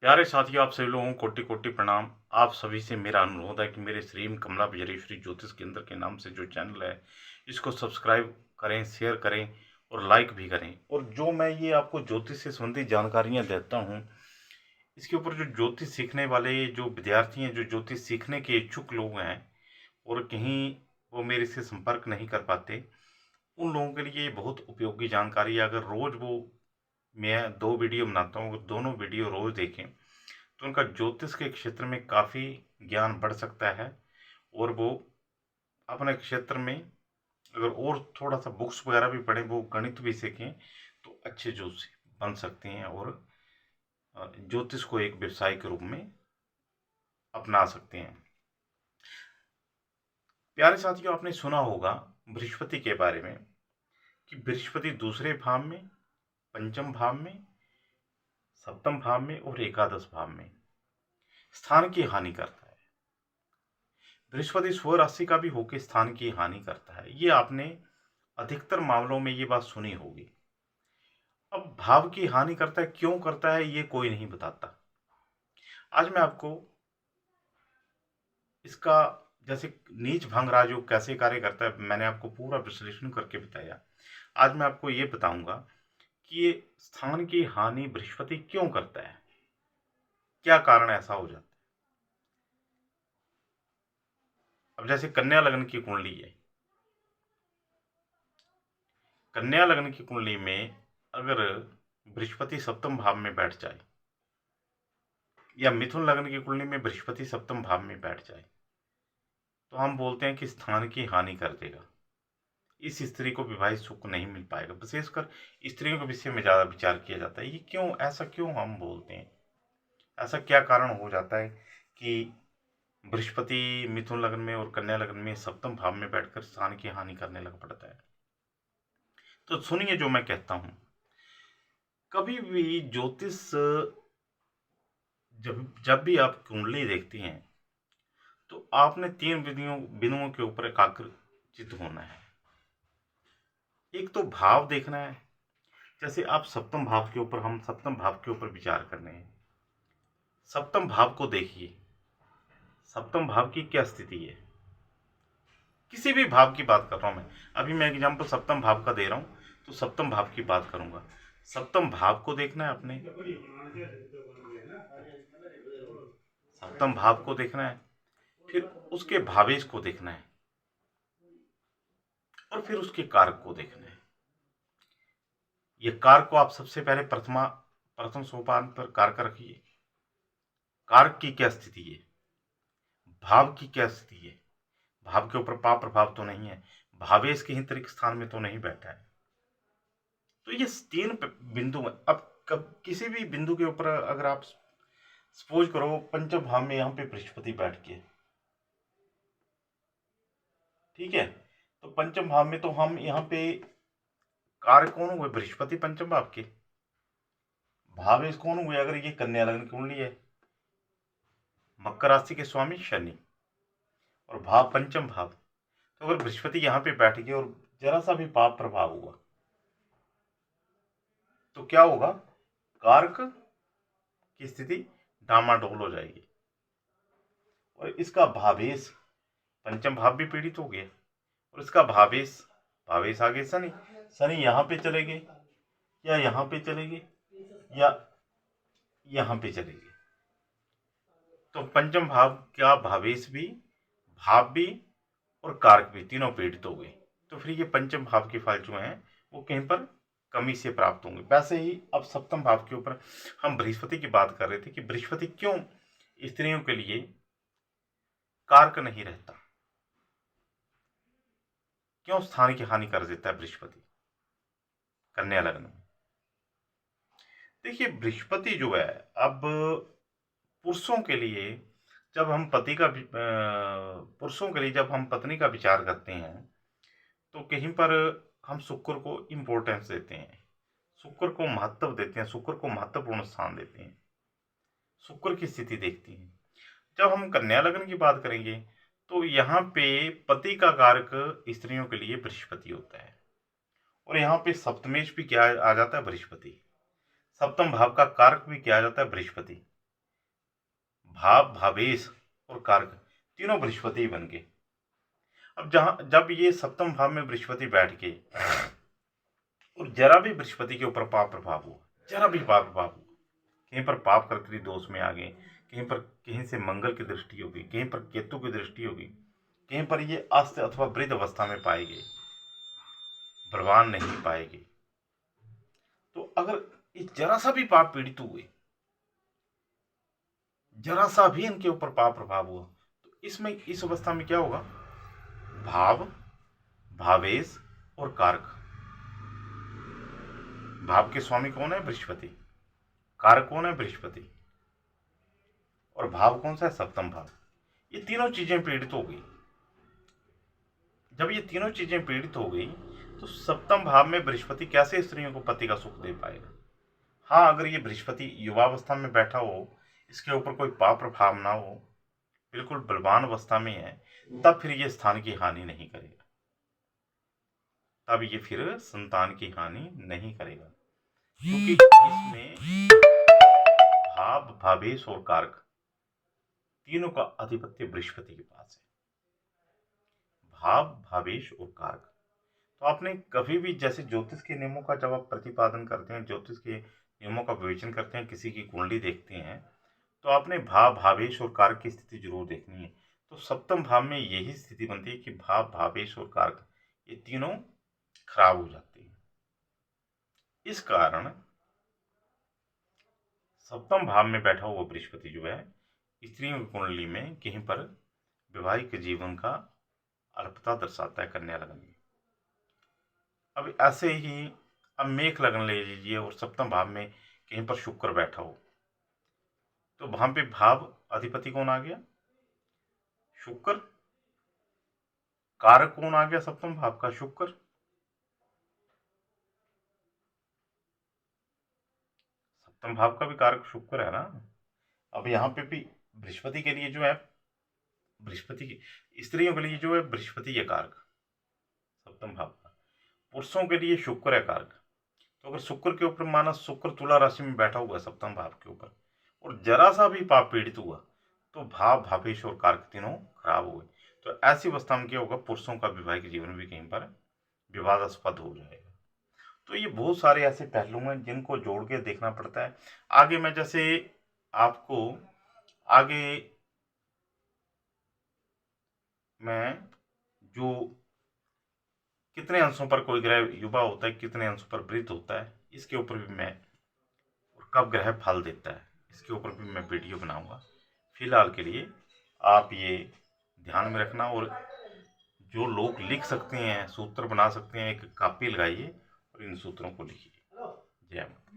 प्यारे साथियों, आप सभी लोगों को कोटि कोटि प्रणाम। आप सभी से मेरा अनुरोध है कि मेरे श्री कमला विजयेश्वरी ज्योतिष केंद्र के नाम से जो चैनल है, इसको सब्सक्राइब करें, शेयर करें और लाइक भी करें। और जो मैं ये आपको ज्योतिष से संबंधित जानकारियां देता हूं, इसके ऊपर जो ज्योतिष सीखने वाले जो विद्यार्थी हैं, जो ज्योतिष सीखने के इच्छुक लोग हैं और कहीं वो मेरे से संपर्क नहीं कर पाते, उन लोगों के लिए बहुत उपयोगी जानकारी है। अगर रोज वो मैं 2 वीडियो बनाता हूँ, अगर दोनों वीडियो रोज देखें तो उनका ज्योतिष के क्षेत्र में काफ़ी ज्ञान बढ़ सकता है और वो अपने क्षेत्र में अगर और थोड़ा सा बुक्स वगैरह भी पढ़ें, वो गणित भी सीखें, तो अच्छे ज्योतिषी बन सकते हैं और ज्योतिष को एक व्यवसाय के रूप में अपना सकते हैं। प्यारे साथियों, आपने सुना होगा बृहस्पति के बारे में कि बृहस्पति दूसरे भाव में, पंचम भाव में, सप्तम भाव में और एकादश भाव में स्थान की हानि करता है। बृहस्पति स्व राशि का भी होकर स्थान की हानि करता है। ये आपने अधिकतर मामलों में ये बात सुनी होगी। अब भाव की हानि करता है, क्यों करता है, ये कोई नहीं बताता। आज मैं आपको इसका जैसे नीच भंग राजयोग कैसे कार्य करता है, मैंने आपको पूरा विश्लेषण करके बताया। आज मैं आपको ये बताऊंगा कि ये स्थान की हानि बृहस्पति क्यों करता है, क्या कारण ऐसा हो जाता है। अब जैसे कन्या लग्न की कुंडली है, कन्या लग्न की कुंडली में अगर बृहस्पति सप्तम भाव में बैठ जाए या मिथुन लग्न की कुंडली में बृहस्पति सप्तम भाव में बैठ जाए, तो हम बोलते हैं कि स्थान की हानि कर देगा। इस स्त्री को विवाहित सुख नहीं मिल पाएगा। विशेषकर स्त्रियों के विषय में ज्यादा विचार किया जाता है। ये क्यों, ऐसा क्यों हम बोलते हैं, ऐसा क्या कारण हो जाता है कि बृहस्पति मिथुन लग्न में और कन्या लग्न में सप्तम भाव में बैठकर स्थान की हानि करने लग पड़ता है। तो सुनिए जो मैं कहता हूं, कभी भी ज्योतिष जब जब भी आप कुंडली देखती हैं, तो आपने 3 बिंदुओं के ऊपर एकाग्रचित होना है। एक तो भाव देखना है। जैसे आप सप्तम भाव के ऊपर, हम सप्तम भाव के ऊपर विचार करने हैं। सप्तम भाव को देखिए, सप्तम भाव की क्या स्थिति है। किसी भी भाव की बात कर रहा हूं मैं, अभी मैं एग्जांपल सप्तम भाव का दे रहा हूं, तो सप्तम भाव की बात करूंगा। सप्तम भाव को देखना है आपने, सप्तम भाव को देखना है, फिर उसके भावेश को देखना है और फिर उसके कारक को देखना है। ये कारक को आप सबसे पहले प्रथम सोपान पर कारक रखिए। कारक की क्या स्थिति है, भाव की क्या स्थिति है। भाव के ऊपर पाप प्रभाव तो नहीं है, भावेश के ही तरीके स्थान में तो नहीं बैठा है। तो ये 3 बिंदु है। अब कब किसी भी बिंदु के ऊपर अगर आप सपोज करो पंचम भाव में यहाँ पे बृहस्पति बैठ के, ठीक है, तो पंचम भाव में तो हम यहाँ पे कारक कौन हुए, बृहस्पति पंचम भाव के। भावेश कौन हुए, अगर ये कन्या लग्न कुंडली है, मकर राशि के स्वामी शनि और भाव पंचम भाव। तो अगर बृहस्पति यहाँ पे बैठ गए और जरा सा भी पाप प्रभाव हुआ, तो क्या होगा, कारक की स्थिति डामाडोल हो जाएगी और इसका भावेश पंचम भाव भी पीड़ित हो गया और इसका भावेश भावेश आगे शनि, शनि यहाँ पे चले गए या यहाँ पे चले गए या यहाँ पे चले गए, तो पंचम भाव का भावेश भी, भाव भी और कारक भी तीनों पीड़ित हो गए। तो फिर ये पंचम भाव के फल जो हैं वो कहीं पर कमी से प्राप्त होंगे। वैसे ही अब सप्तम भाव के ऊपर हम बृहस्पति की बात कर रहे थे कि बृहस्पति क्यों स्त्रियों के लिए कारक नहीं रहता, क्यों स्थान की हानि कर देता है बृहस्पति कन्या लग्न में। देखिए बृहस्पति जो है, अब पुरुषों के लिए जब हम पुरुषों के लिए जब हम पत्नी का विचार करते हैं, तो कहीं पर हम शुक्र को इम्पोर्टेंस देते हैं, शुक्र को महत्व देते हैं, शुक्र को महत्वपूर्ण स्थान देते हैं, शुक्र की स्थिति देखते हैं। जब हम कन्या लग्न की बात करेंगे, तो यहाँ पे पति का कारक स्त्रियों के लिए बृहस्पति होता है और यहाँ पे सप्तमेश भी क्या आ जाता है, बृहस्पति। सप्तम भाव का कारक भी क्या आ जाता है, बृहस्पति। भाव, भावेश और कारक तीनों बृहस्पति बन गए। अब जब ये सप्तम भाव में बृहस्पति बैठ के और जरा भी बृहस्पति के ऊपर पाप प्रभाव हुआ, जरा भी पाप प्रभाव हुआ, कहीं पर पाप कर्तरी दोष में आ गए, कहीं से मंगल की दृष्टि होगी, कहीं पर केतु की दृष्टि होगी, कहीं पर ये अस्त अथवा वृद्ध अवस्था में पाएंगे, बलवान नहीं पाएंगे। तो अगर ये जरा सा भी पाप पीड़ित हुए, जरा सा भी इनके ऊपर पाप प्रभाव हुआ, तो इसमें इस अवस्था में क्या होगा? भाव, भावेश और कारक। भाव के स्वामी कौन है? बृहस्पति। कारक कौन है? बृहस्पति। और भाव कौन सा है? सप्तम भाव। ये तीनों चीजें पीड़ित हो गई। जब ये तीनों चीजें पीड़ित हो गई तो सप्तम भाव में बृहस्पति कैसे स्त्रियों को पति का सुख दे पाएगा? हाँ, अगर ये बृहस्पति युवावस्था में बैठा हो, इसके ऊपर कोई पाप प्रभाव ना हो, बिल्कुल बलवान अवस्था में है, तब फिर ये स्थान की हानि नहीं करेगा, तब ये फिर संतान की हानि नहीं करेगा, क्योंकि इसमें भाव, भावेश और कारक तीनों का आधिपत्य बृहस्पति के पास है। भाव, भावेश और कारक। तो आपने कभी भी जैसे ज्योतिष के नियमों का जब आप प्रतिपादन करते हैं, ज्योतिष के नियमों का विवेचन करते हैं, किसी की कुंडली देखते हैं, तो आपने भाव, भावेश और कारक की स्थिति जरूर देखनी है। तो सप्तम भाव में यही स्थिति बनती है कि भाव, भावेश और कारक ये तीनों खराब हो जाते हैं। इस कारण सप्तम भाव में बैठा हुआ बृहस्पति जो है, स्त्रियों की कुंडली में कहीं पर वैवाहिक जीवन का अल्पता दर्शाता है, कन्या लगन में। अब ऐसे ही अब मेष लगन ले लीजिए और सप्तम भाव में कहीं पर शुक्र बैठा हो, तो वहां पे भाव अधिपति कौन आ गया? शुक्र। कारक कौन आ गया सप्तम भाव का? शुक्र। सप्तम भाव का भी कारक शुक्र है ना। अब यहाँ पे भी बृहस्पति के लिए जो है, बृहस्पति की स्त्रियों के लिए जो है बृहस्पति है कारक सप्तम भाव का, पुरुषों के लिए शुक्र है कारक। तो अगर शुक्र के ऊपर माना शुक्र तुला राशि में बैठा हुआ सप्तम भाव के ऊपर और जरा सा भी पाप पीड़ित हुआ, तो भाव, भावेश और कारक तीनों खराब हुए। तो ऐसी अवस्था में क्या होगा? पुरुषों का वैवाहिक जीवन भी कहीं पर विवादास्पद हो जाएगा। तो ये बहुत सारे ऐसे पहलू हैं जिनको जोड़ के देखना पड़ता है। आगे मैं जैसे आपको आगे मैं जो कितने अंशों पर कोई ग्रह युवा होता है, कितने अंशों पर वृद्ध होता है, इसके ऊपर भी मैं, और कब ग्रह फल देता है, इसके ऊपर भी मैं वीडियो बनाऊंगा। फिलहाल के लिए आप ये ध्यान में रखना, और जो लोग लिख सकते हैं, सूत्र बना सकते हैं, एक कॉपी लगाइए और इन सूत्रों को लिखिए। जय माता।